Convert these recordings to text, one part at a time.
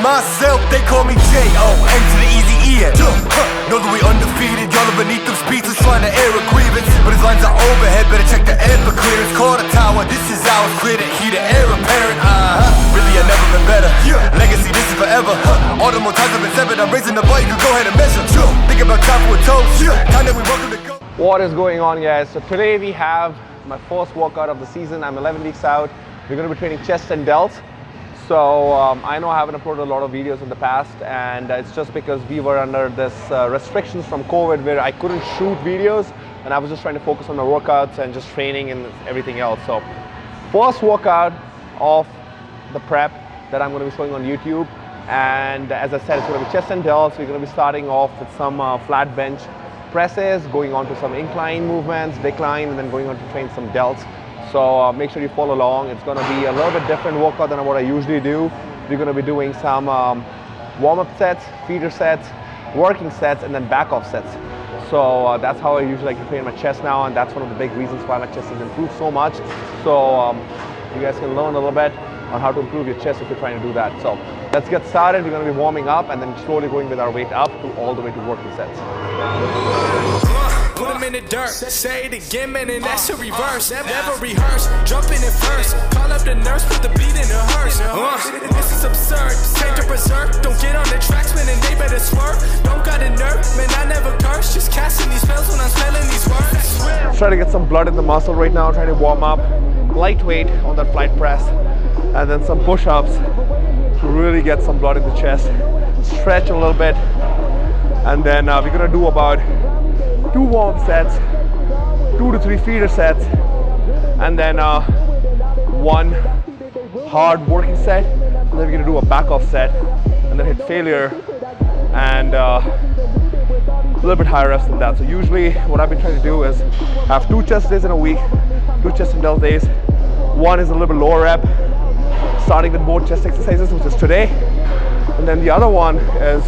myself, they call me J.O.N. to the easy E. Know that we undefeated, y'all are beneath them speeches trying to air a grievance. But his lines are overhead, better check the air for clearance. Call the tower, this is ours, clear the heat, the air apparent. Really, I've never been better. Legacy, this is forever. All the more times I've been severed, I'm raising the bar, you can go ahead and measure. Think about time for a toast, time that we welcome to go. What is going on, guys? So today we have my first workout of the season. I'm 11 weeks out. We're going to be training chest and delts. So I know I haven't uploaded a lot of videos in the past, and it's just because we were under this restrictions from COVID where I couldn't shoot videos, and I was just trying to focus on the workouts and just training and everything else. So first workout of the prep that I'm going to be showing on YouTube, and as I said, it's going to be chest and delts. We're going to be starting off with some flat bench presses, going on to some incline movements, decline, and then going on to train some delts. So make sure you follow along. It's going to be a little bit different workout than what I usually do. We're going to be doing some warm-up sets, feeder sets, working sets, and then back-off sets. So that's how I usually like to train my chest now, and that's one of the big reasons why my chest has improved so much. So you guys can learn a little bit on how to improve your chest if you're trying to do that. So let's get started. We're going to be warming up and then slowly going with our weight up to all the way to working sets. Put them in the dirt, say it again, man, and that's a reverse. Never rehearse, jumping in first. Call up the nurse, put the beat in the hearse. This is absurd, came to preserve. Don't get on the tracks, man, and they better swerve. Don't got a nerve, man, I never curse. Just casting these spells when I'm spelling these words. Try to get some blood in the muscle right now, trying to warm up. Lightweight on that flight press. And then some push-ups to really get some blood in the chest. Stretch a little bit. And then we're going to do about 2 warm sets, 2 to 3 feeder sets, and then 1 hard working set, and then we're going to do a back off set, and then hit failure, and a little bit higher reps than that. So usually what I've been trying to do is have 2 chest days in a week, 2 chest and delt days. 1 is a little bit lower rep, starting with more chest exercises, which is today, and then the other one is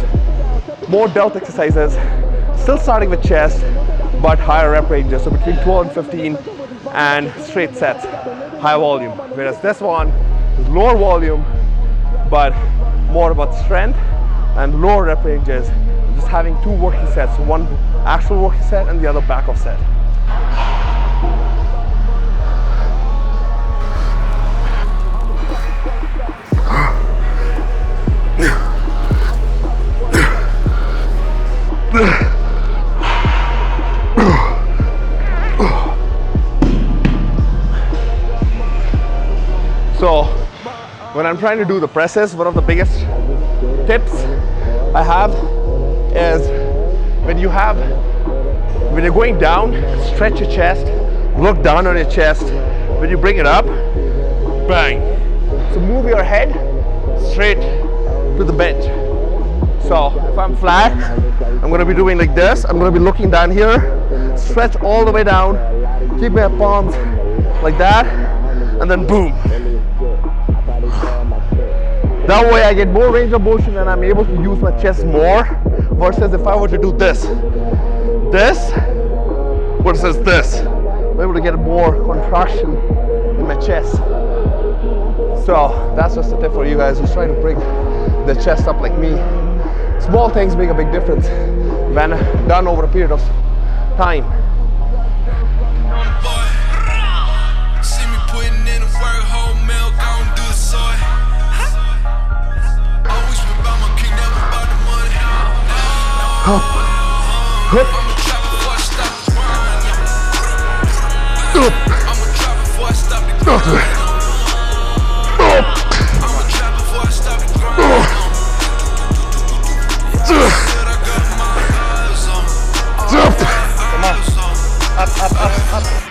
more delt exercises, still starting with chest, but higher rep ranges, so between 12 and 15, and straight sets, high volume. Whereas this one is lower volume, but more about strength and lower rep ranges, just having 2 working sets, one actual working set and the other back off set. So when I'm trying to do the presses, one of the biggest tips I have is when you're going down, stretch your chest, look down on your chest. When you bring it up, bang. So move your head straight to the bench. So if I'm flat, I'm going to be doing like this. I'm going to be looking down here, stretch all the way down, keep my palms like that, and then boom. That way I get more range of motion and I'm able to use my chest more, versus if I were to do this versus this. I'm able to get more contraction in my chest. So that's just a tip for you guys who's trying to bring the chest up like me. Small things make a big difference when done over a period of time. Hup, hup,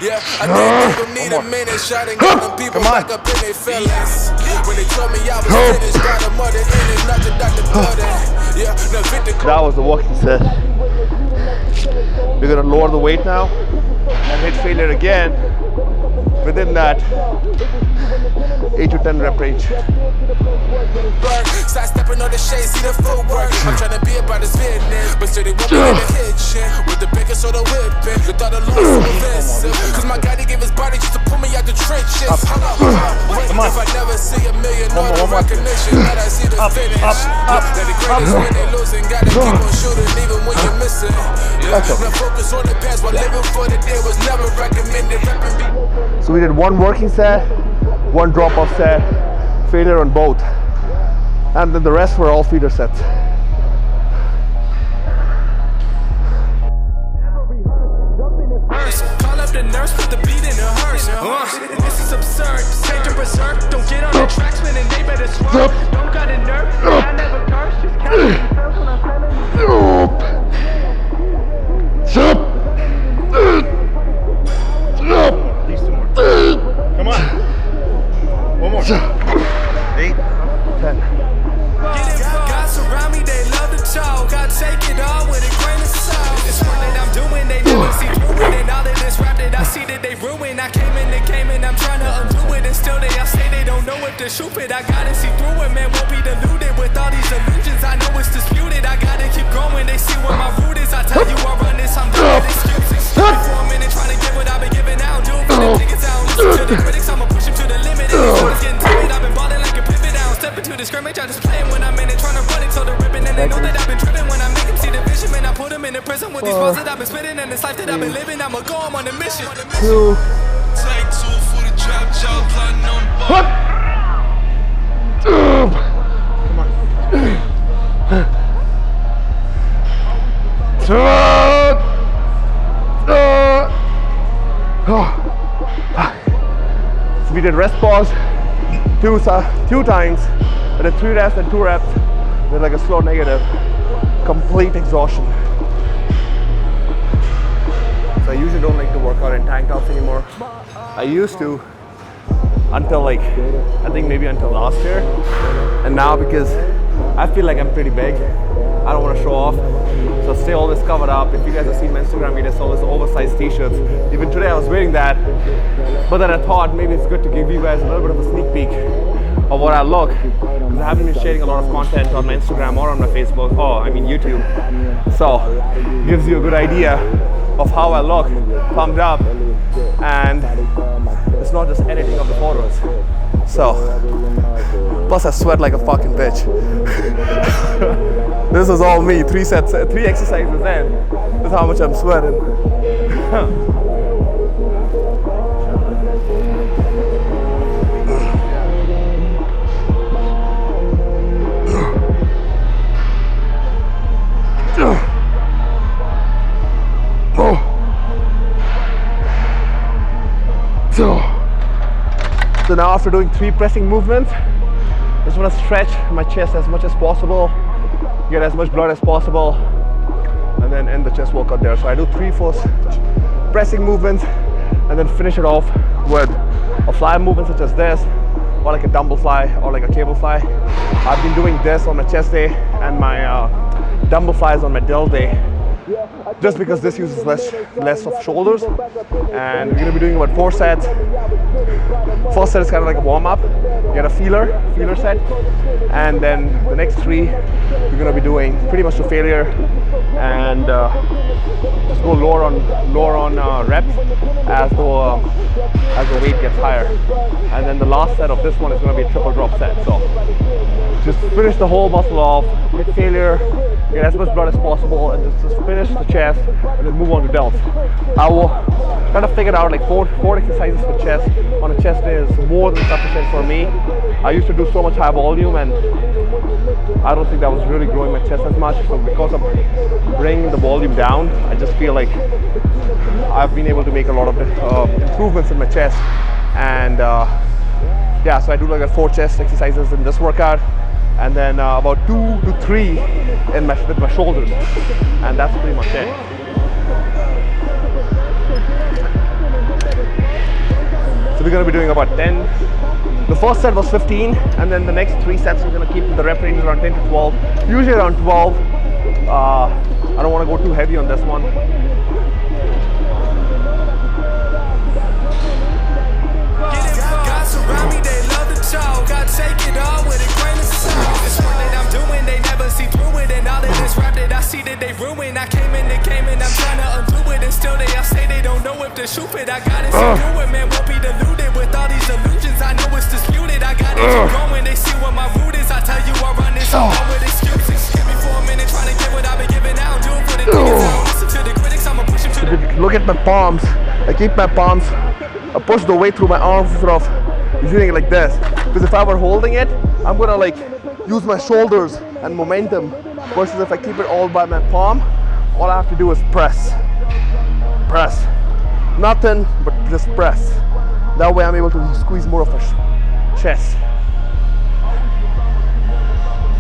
Yeah, I think people need a minute, shot and get them people back up in their feelings. When they told me I was finished, got a mother in it, not the Dr. Pudding. Yeah, no, that was the walking set. We're gonna lower the weight now and hit failure again within that 8 to 10 rep range. Side stepping on the shade, see the footwork. I'm trying to be about this business, but still they want me in the kitchen with the bacon soda whipping. The thought of losing so offensive, cause my guy, he gave his body just to pull me out the trenches. Hold up, wait, if I never see a million order recognition, but I see the finish. They're the greatest when they losing, gotta keep on shooting even when you're missing. Now focus on the past while living for the day was never recommended. So we did one working set, one drop-off set, failure on both, and then the rest were all feeder sets. Call up the nurse, put the beat in her hearse. This is absurd. Change to berserk. Don't get on the track, spinning, they better swerve. Don't got a nerve. I never curse. Just count yourself when I'm These two more. Come on. One more. 8. 10. God surround me, they love to talk. I take it all with a grain of salt. This work that I'm doing, they never see through it. And all of this rap that I see that they ruin. I came in, they came in, I'm trying to undo it. And still they all say they don't know if they're stupid. I gotta see through it, man, won't be deluded with all these illusions. I know it's disputed, I gotta keep going. They see where my root is. I tell you I run this, I'm done with excuses. For a minute, trying to get what I've been giving out. Do it for them tickets out. Listen to the critics, I'ma push them to the limit. And it's always getting timid, I've been balling like a pivot out. Step into the scrimmage, I just play it when I'm in it. Trying to run it till the ribbon. And they know that I've been tripping when I make them see the vision. Man, I put them in the prison with these words that I've been spitting. And this life that I've been living, I'ma go, I'm on a mission. 2. Take 2 for the trap, y'all plotting on board. So we did rest pause 2 times, and then 3 reps and 2 reps with like a slow negative, complete exhaustion. So I usually don't like to work out in tank tops anymore. I used to until like, I think maybe until last year. And now because I feel like I'm pretty big, I don't want to show off. So stay always covered up. If you guys have seen my Instagram videos, all these oversized t-shirts. Even today I was wearing that. But then I thought maybe it's good to give you guys a little bit of a sneak peek of what I look. Because I haven't been sharing a lot of content on my Instagram or on my Facebook, YouTube. So it gives you a good idea of how I look, pumped up, and it's not just editing of the photos. So, plus I sweat like a fucking bitch. This is all me, 3 exercises in. This is how much I'm sweating. So now after doing 3 pressing movements, I just want to stretch my chest as much as possible, get as much blood as possible, and then end the chest workout there. So I do 3 force pressing movements and then finish it off with a fly movement such as this, or like a dumbbell fly or like a cable fly. I've been doing this on my chest day and my dumbbell flies on my delt day, just because this uses less of shoulders. And we're going to be doing about 4 sets. First set is kind of like a warm-up. You get a feeler set, and then the next 3 we're going to be doing pretty much to failure, and just go lower on reps as the weight gets higher. And then the last set of this one is going to be a triple drop set. So just finish the whole muscle off, hit failure, get as much blood as possible, and just finish the chest, and then move on to delts. I will kind of figure out like 4 exercises for chest on a chest day is more than sufficient for me. I used to do so much high volume, and I don't think that was really growing my chest as much. So because of bringing the volume down, I just feel like I've been able to make a lot of improvements in my chest. And yeah, so I do like 4 chest exercises in this workout, and then about 2 to 3 with my shoulders, and that's pretty much it. So we're going to be doing about 10. The first set was 15, and then the next 3 sets we're going to keep the rep ranges around 10 to 12, usually around 12. I don't want to go too heavy on this one. I take it all with a grain of salt. This work that I'm doing, they never see through it. And all of this rap that I see that they ruin. I came in, I'm trying to undo it. And still they all say they don't know if they're stupid. I gotta see through it, man, won't be deluded with all these illusions. I know it's disputed, I gotta get my palms, I keep my palms, I push the weight through my arms instead of using it like this. Because if I were holding it, I'm gonna like use my shoulders and momentum, versus if I keep it all by my palm, all I have to do is press. Press. Nothing but just press. That way I'm able to squeeze more of my chest.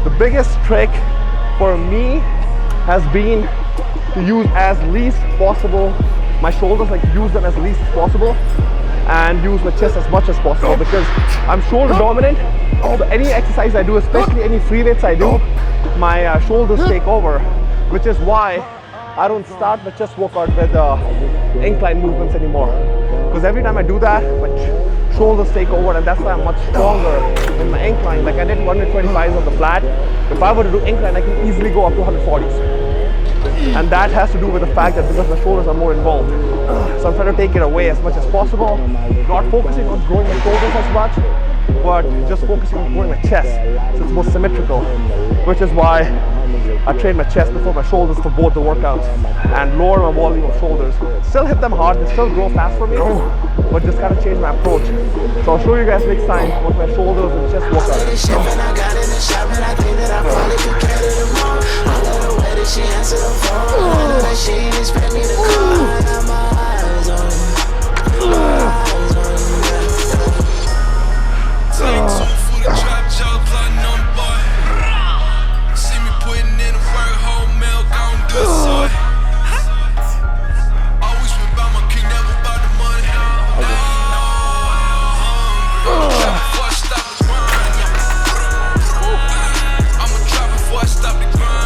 The biggest trick for me has been to use as least possible my shoulders, like use them as least as possible, and use my chest as much as possible, because I'm shoulder dominant. So any exercise I do, especially any free weights I do, my shoulders take over, which is why I don't start the chest workout with incline movements anymore. Because every time I do that, my shoulders take over, and that's why I'm much stronger in my incline. Like I did 125s on the flat. If I were to do incline, I can easily go up to 140s. And that has to do with the fact that because my shoulders are more involved. So I'm trying to take it away as much as possible, not focusing on growing my shoulders as much, but just focusing on growing my chest, so it's more symmetrical, which is why I train my chest before my shoulders for both the workouts, and lower my volume of shoulders. Still hit them hard, they still grow fast for me, but just kind of change my approach. So I'll show you guys next time what my shoulders and chest workout is. She answered the phone. I know that she didn't expect me to call. I got my eyes on you. For the trap job, plotting on boy. See me putting in the work, whole milk, I don't do it, so always been about my king, never about the money. Trap before I stop the grind. I'ma drop before I stop the grind.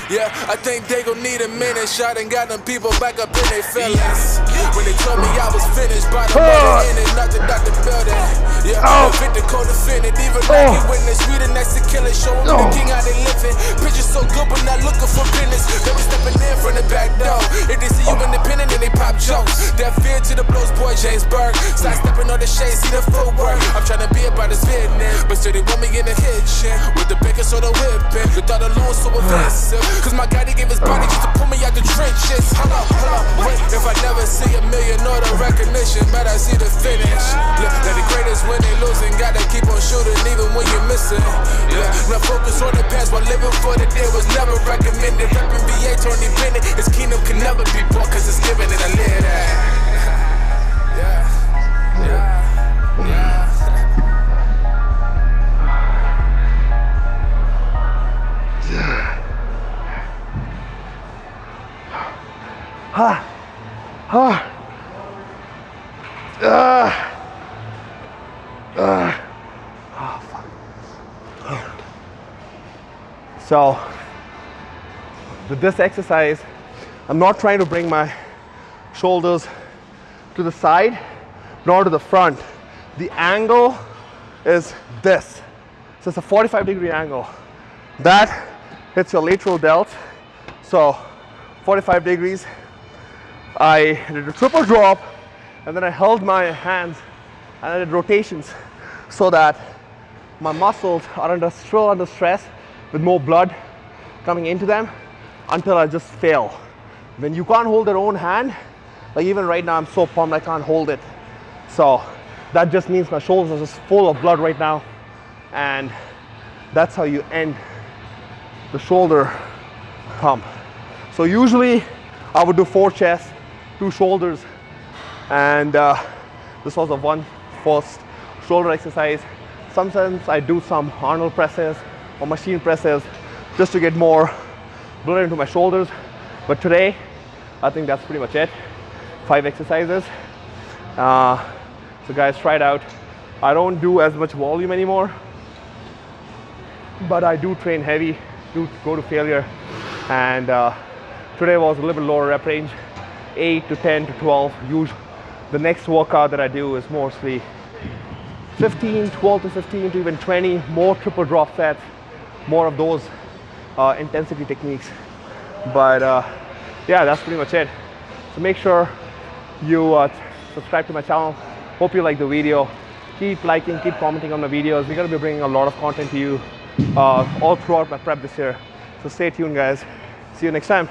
Yeah, I think they gon' need a minute. Shot and got them people back up in their feelings. When they told me I was finished by the mother in and nothing out the building. Yeah, fit the co-defendant, even like he witness. We the next to kill it, showing the king how they living. Pictures so good, but not looking for business. They was stepping in from the back door. If they see you independent, then they pop jokes. That fear to the blows, boy James Burke. Start stepping on the shade, see the footwork. I'm trying to be about this business, but still they want me in the kitchen with the bacon soda whipping. The thought alone so offensive. Cause my guy, he gave his body just to pull me out the trenches. Hold up, wait. If I never see a million or the recognition, but I see the finish. Yeah, they're the greatest when they losing. Gotta keep on shooting even when you're missing. Yeah, now focus on the past while living for the day was never recommended. Reppin' VA, Tony Bennett. His kingdom can never be bought cause it's given and I live that. So with this exercise, I'm not trying to bring my shoulders to the side nor to the front. The angle is this. So it's a 45-degree angle. That hits your lateral delt. So 45 degrees. I did a triple drop and then I held my hands and I did rotations so that my muscles are still under stress with more blood coming into them until I just fail. When you can't hold your own hand, like even right now I'm so pumped I can't hold it. So that just means my shoulders are just full of blood right now, and that's how you end the shoulder pump. So usually I would do 4 chests, 2 shoulders, and this was the first shoulder exercise. Sometimes I do some Arnold presses or machine presses just to get more blood into my shoulders. But today, I think that's pretty much it. 5 exercises. So guys, try it out. I don't do as much volume anymore, but I do train heavy, do go to failure. And today was a little bit lower rep range, 8 to 10 to 12. The next workout that I do is mostly 15, 12 to 15 to even 20, more triple drop sets, more of those intensity techniques. But yeah, that's pretty much it. So make sure you subscribe to my channel, Hope you like the video. Keep liking, keep commenting on my videos. We're going to be bringing a lot of content to you all throughout my prep this year. So stay tuned, guys. See you next time.